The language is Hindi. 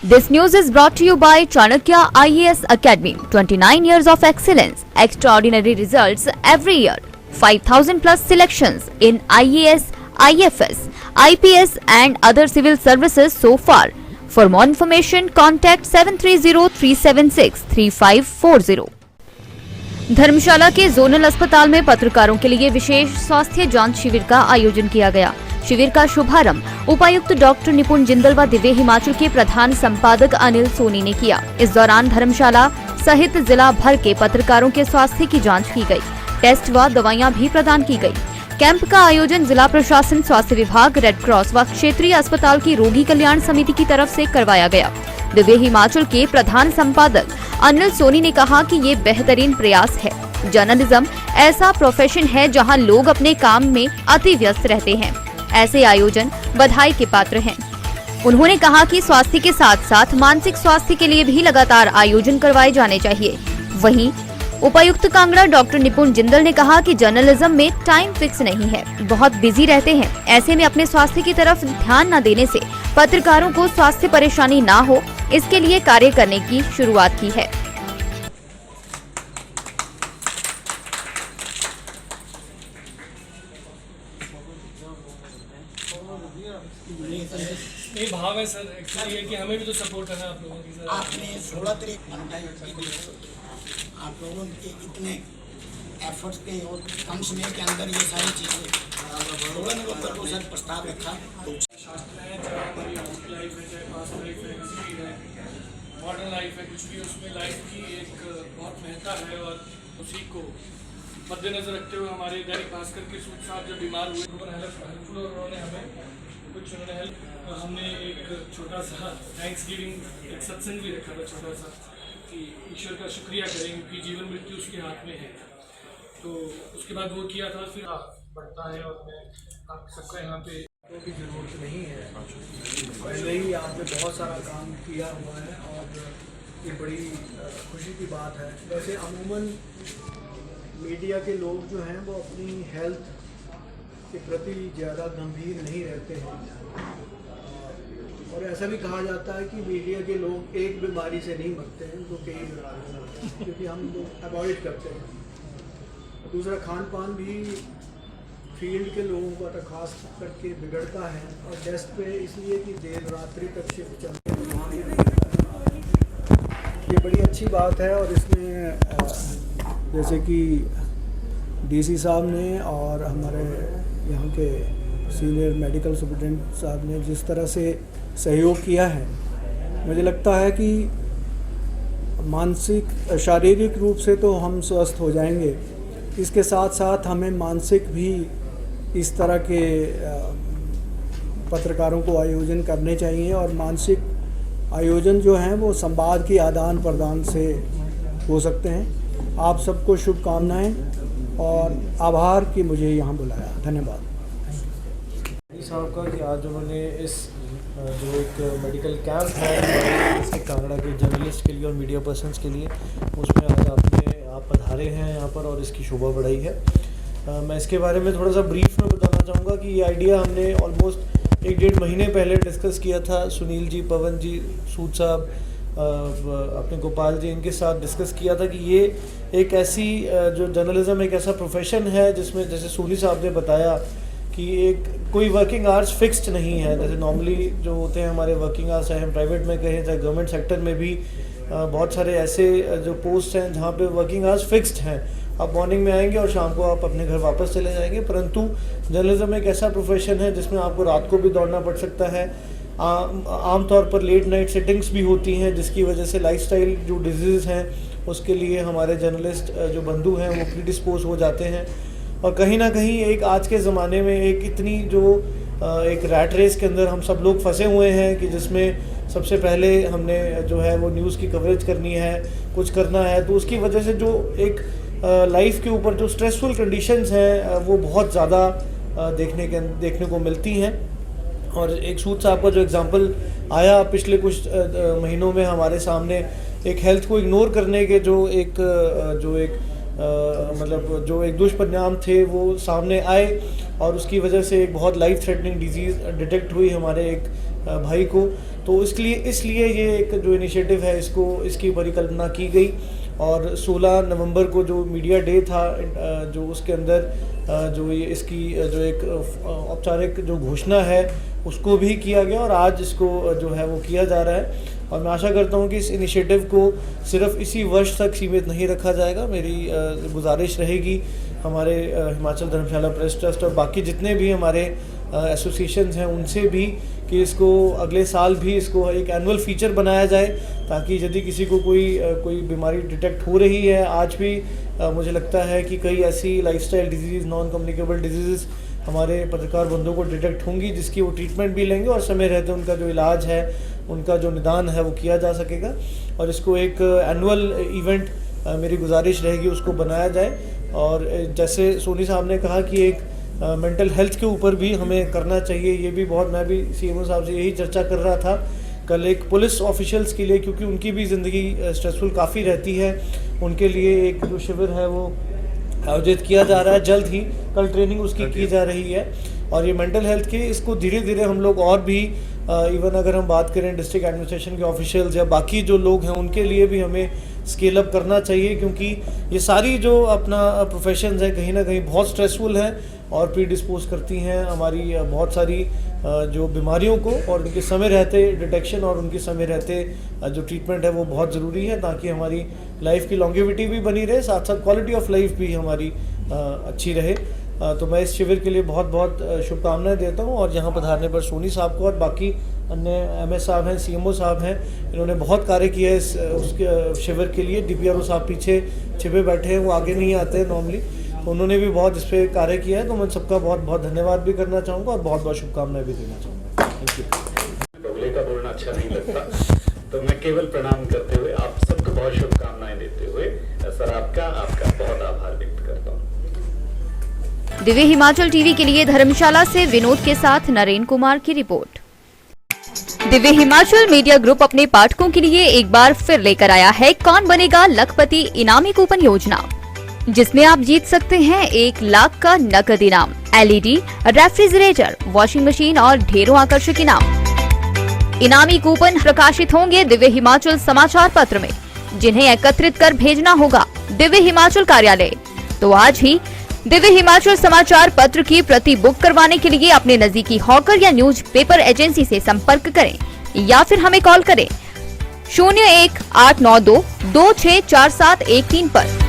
This news is brought to you by Chanakya IAS Academy. 29 years of excellence, extraordinary results every year. 5,000 plus selections in IAS, IFS, IPS and other civil services so far. For more information, contact 7303763540. धर्मशाला के जोनल अस्पताल में पत्रकारों के लिए विशेष स्वास्थ्य जांच शिविर का आयोजन किया गया। शिविर का शुभारंभ उपायुक्त डॉक्टर निपुण जिंदल व दिव्य हिमाचल के प्रधान संपादक अनिल सोनी ने किया। इस दौरान धर्मशाला सहित जिला भर के पत्रकारों के स्वास्थ्य की जांच की गई। टेस्ट व दवाइयां भी प्रदान की गई। कैंप का आयोजन जिला प्रशासन, स्वास्थ्य विभाग, रेड क्रॉस व क्षेत्रीय अस्पताल की रोगी कल्याण समिति की तरफ से करवाया गया। दिव्य हिमाचल के प्रधान संपादक अनिल सोनी ने कहा कि ये बेहतरीन प्रयास है। जर्नलिज्म ऐसा प्रोफेशन है जहां लोग अपने काम में अति व्यस्त रहते हैं। ऐसे आयोजन बधाई के पात्र हैं। उन्होंने कहा कि स्वास्थ्य के साथ साथ मानसिक स्वास्थ्य के लिए भी लगातार आयोजन करवाए जाने चाहिए। वहीं उपायुक्त कांगड़ा डॉक्टर निपुण जिंदल ने कहा कि जर्नलिज्म में टाइम फिक्स नहीं है, बहुत बिजी रहते हैं। ऐसे में अपने स्वास्थ्य की तरफ ध्यान न देने से पत्रकारों को स्वास्थ्य परेशानी ना हो, इसके लिए कार्य करने की शुरुआत की है। ये भाव है सर, एक्चुअली ये कि हमें भी तो सपोर्ट करना है आप लोगों की सर। आपने 16 तारीख बनता है आप लोगों के इतने एफर्ट्स के और कम समय के अंदर ये सारी चीज़ें 16 नवंबर को सर प्रस्ताव रखा। शास्त्र है, चाहे हमारी लाइफ है, चाहे पास्ट लाइफ है, किसी की है, मॉडर्न लाइफ है, कुछ भी, उसमें लाइफ की एक बहुत महत्ता है। और उसी को मद्देनजर रखते हुए हमारे दैनिक भास्कर के सूद साहब जब बीमार हुए हेल्पफुल और उन्होंने हमें कुछ हेल्प, हमने एक छोटा सा थैंक्स गिविंग एक सत्संग भी रखा था, छोटा सा, कि ईश्वर का शुक्रिया करें क्योंकि जीवन मृत्यु उसके हाथ में है। तो उसके बाद वो किया था, फिर बढ़ता है। और मैं आप सबका यहाँ पे तो की ज़रूरत नहीं है, पहले ही आपने बहुत सारा काम किया हुआ है और ये बड़ी खुशी की बात है। वैसे अमूमन मीडिया के लोग जो हैं वो अपनी हेल्थ के प्रति ज़्यादा गंभीर नहीं रहते हैं और ऐसा भी कहा जाता है कि मीडिया के लोग एक बीमारी से नहीं मरते हैं, तो कई बीमारी से मरते हैं, क्योंकि हम लोग अवॉइड करते हैं। दूसरा, खान पान भी फील्ड के लोगों का तो खास करके बिगड़ता है और डेस्क पे इसलिए कि देर रात्रि तक शिफ्ट चलते हैं। ये बड़ी अच्छी बात है और इसमें जैसे कि डीसी साहब ने और हमारे यहाँ के सीनियर मेडिकल सुपरिटेंडेंट साहब ने जिस तरह से सहयोग किया है, मुझे लगता है कि मानसिक शारीरिक रूप से तो हम स्वस्थ हो जाएंगे, इसके साथ साथ हमें मानसिक भी इस तरह के पत्रकारों को आयोजन करने चाहिए। और मानसिक आयोजन जो हैं वो संवाद की आदान प्रदान से हो सकते हैं। आप सबको शुभकामनाएं और आभार कि मुझे यहाँ बुलाया। धन्यवाद साहब का कि आज उन्होंने इस जो एक मेडिकल कैंप है इसके कांगड़ा के जर्नलिस्ट के लिए और मीडिया पर्सन्स के लिए, उसमें आज आप पधारे हैं यहाँ पर और इसकी शोभा बढ़ाई है। मैं इसके बारे में थोड़ा सा ब्रीफ में बताना चाहूँगा कि ये आइडिया हमने ऑलमोस्ट 1-1.5 महीने पहले डिस्कस किया था। सुनील जी, पवन जी, सूद साहब, अपने गोपाल जी, इनके साथ डिस्कस किया था कि ये एक ऐसी जो जर्नलिज्म एक ऐसा प्रोफेशन है जिसमें जैसे सोनी साहब ने बताया कि एक कोई वर्किंग आवर्स फिक्स्ड नहीं है। जैसे नॉर्मली जो होते हैं हमारे वर्किंग आवर्स, चाहे हम प्राइवेट में कहें चाहे गवर्नमेंट सेक्टर में भी बहुत सारे ऐसे जो पोस्ट हैं जहाँ पे वर्किंग आवर्स फिक्स्ड हैं। आप मॉर्निंग में आएंगे और शाम को आप अपने घर वापस चले जाएंगे। परंतु जर्नलिज्म एक ऐसा प्रोफेशन है जिसमें आपको रात को भी दौड़ना पड़ सकता है। आमतौर पर लेट नाइट सिटिंग्स भी होती हैं, जिसकी वजह से लाइफस्टाइल जो डिजीज़ हैं उसके लिए हमारे जर्नलिस्ट जो बंधु हैं वो प्रीडिस्पोज हो जाते हैं। और कहीं ना कहीं एक आज के ज़माने में एक इतनी जो एक रैट रेस के अंदर हम सब लोग फंसे हुए हैं कि जिसमें सबसे पहले हमने जो है वो न्यूज़ की कवरेज करनी है, कुछ करना है, तो उसकी वजह से जो एक लाइफ के ऊपर जो स्ट्रेसफुल कंडीशंस हैं वो बहुत ज़्यादा देखने को मिलती हैं। और एक सूद साहब का जो एग्जांपल आया पिछले कुछ महीनों में हमारे सामने, एक हेल्थ को इग्नोर करने के जो एक मतलब जो एक दुष्परिणाम थे वो सामने आए और उसकी वजह से एक बहुत लाइफ थ्रेटनिंग डिजीज़ डिटेक्ट हुई हमारे एक भाई को। तो इसलिए ये एक जो इनिशिएटिव है इसकी परिकल्पना की गई और 16 नवंबर को जो मीडिया डे था जो उसके अंदर जो ये इसकी जो एक औपचारिक जो घोषणा है उसको भी किया गया और आज इसको जो है वो किया जा रहा है। और मैं आशा करता हूँ कि इस इनिशिएटिव को सिर्फ इसी वर्ष तक सीमित नहीं रखा जाएगा। मेरी गुजारिश रहेगी हमारे हिमाचल धर्मशाला प्रेस ट्रस्ट और बाकी जितने भी हमारे एसोसिएशंस हैं उनसे भी कि इसको अगले साल भी इसको एक एनुअल फीचर बनाया जाए, ताकि यदि किसी को कोई बीमारी डिटेक्ट हो रही है, आज भी मुझे लगता है कि कई ऐसी lifestyle disease, non communicable disease हमारे पत्रकार बंधुओं को डिटेक्ट होंगी जिसकी वो ट्रीटमेंट भी लेंगे और समय रहते उनका जो इलाज है, उनका जो निदान है वो किया जा सकेगा। और इसको एक एनुअल इवेंट मेरी गुजारिश रहेगी उसको बनाया जाए। और जैसे सोनी साहब ने कहा कि एक मेंटल हेल्थ के ऊपर भी हमें करना चाहिए, ये भी बहुत, मैं भी सीएमओ साहब से यही चर्चा कर रहा था कल एक पुलिस ऑफिशियल्स के लिए, क्योंकि उनकी भी ज़िंदगी स्ट्रेसफुल काफ़ी रहती है, उनके लिए एक जो शिविर है वो आयोजित किया जा रहा है, जल्द ही कल ट्रेनिंग उसकी की जा रही है। और ये मेंटल हेल्थ के इसको धीरे धीरे हम लोग और भी इवन अगर हम बात करें डिस्ट्रिक्ट एडमिनिस्ट्रेशन के ऑफिशियल्स या बाकी जो लोग हैं उनके लिए भी हमें स्केल अप करना चाहिए, क्योंकि ये सारी जो अपना प्रोफेशंस है कहीं ना कहीं बहुत स्ट्रेसफुल है और प्रीडिस्पोज करती हैं हमारी बहुत सारी जो बीमारियों को, और उनके समय रहते डिटेक्शन और उनके समय रहते जो ट्रीटमेंट है वो बहुत ज़रूरी है, ताकि हमारी लाइफ की लॉन्गेविटी भी बनी रहे, साथ साथ क्वालिटी ऑफ लाइफ भी हमारी अच्छी रहे। तो मैं इस शिविर के लिए बहुत बहुत शुभकामनाएं देता हूं। और यहाँ पधारने पर सोनी साहब को और बाकी अन्य एमएस साहब हैं, सीएमओ साहब हैं, इन्होंने बहुत कार्य किया है उसके शिविर के लिए। डीपीआरओ साहब पीछे छिपे बैठे हैं, वो आगे नहीं आते हैं नॉर्मली, तो उन्होंने भी बहुत इस पर कार्य किया है। तो मैं सबका बहुत बहुत धन्यवाद भी करना चाहूँगा और बहुत बहुत शुभकामनाएं भी देना चाहूँगा। Thank you. बगले का बोलना अच्छा नहीं लगता, तो मैं केवल प्रणाम करते हुए आप सबको बहुत शुभकामनाएं देते हुए सर आपका बहुत आभार व्यक्त करता हूँ। दिव्य हिमाचल टीवी के लिए धर्मशाला से विनोद के साथ नरेन कुमार की report. Divya Himachal media group अपने पाठकों के लिए एक बार फिर लेकर आया है कौन बनेगा लखपति इनामी कूपन योजना, जिसमें आप जीत सकते हैं 1 लाख का नकद इनाम, एलईडी, रेफ्रिजरेटर, वॉशिंग मशीन और ढेरों आकर्षक इनाम। इनामी कूपन प्रकाशित होंगे दिव्य हिमाचल समाचार पत्र में, जिन्हें एकत्रित कर भेजना होगा दिव्य हिमाचल कार्यालय। तो आज ही दिव्य हिमाचल समाचार पत्र की प्रति बुक करवाने के लिए अपने नजदीकी हॉकर या न्यूज पेपर एजेंसी से संपर्क करें या फिर हमें कॉल करें 01 892 264713 पर।